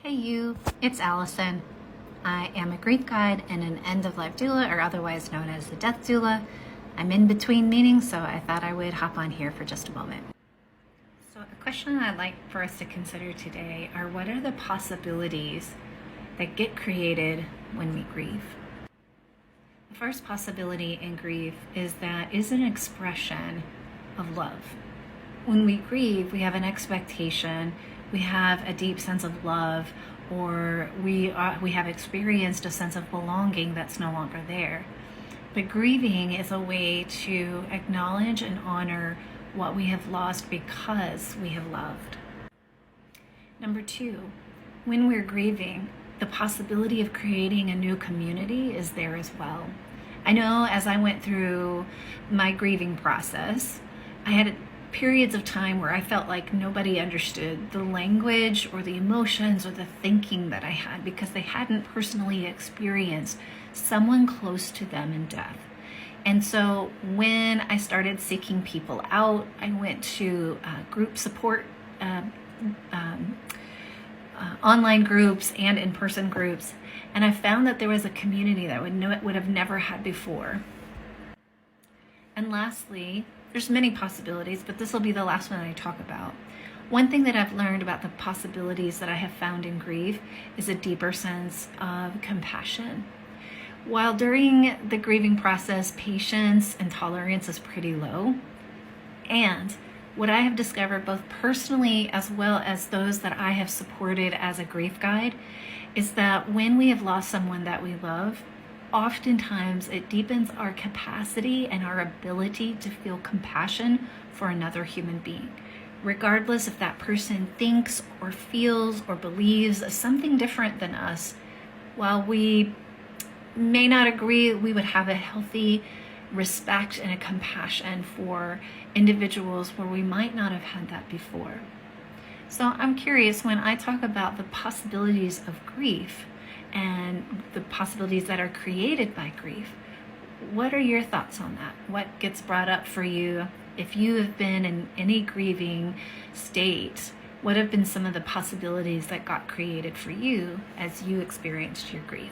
Hey you, it's Allison. I am a grief guide and an end-of-life doula, or otherwise known as the death doula. I'm in between meetings, so I thought I would hop on here for just a moment. So a question I'd like for us to consider today are, what are the possibilities that get created when we grieve? The first possibility in grief is that is an expression of love. When we grieve, we have an expectation, we have a deep sense of love, or we have experienced a sense of belonging that's no longer there. But grieving is a way to acknowledge and honor what we have lost because we have loved. Number two, when we're grieving, the possibility of creating a new community is there as well. I know as I went through my grieving process, I had periods of time where I felt like nobody understood the language or the emotions or the thinking that I had, because they hadn't personally experienced someone close to them in death. And so when I started seeking people out, I went to group support, online groups and in-person groups, and I found that there was a community that would have never had before. And lastly, there's many possibilities, but this will be the last one I talk about. One thing that I've learned about the possibilities that I have found in grief is a deeper sense of compassion. While during the grieving process, patience and tolerance is pretty low, and what I have discovered both personally as well as those that I have supported as a grief guide is that when we have lost someone that we love, oftentimes it deepens our capacity and our ability to feel compassion for another human being, regardless if that person thinks or feels or believes something different than us. While we may not agree, we would have a healthy respect and a compassion for individuals where we might not have had that before. So I'm curious, when I talk about the possibilities of grief and the possibilities that are created by grief, what are your thoughts on that? What gets brought up for you? If you have been in any grieving state, what have been some of the possibilities that got created for you as you experienced your grief?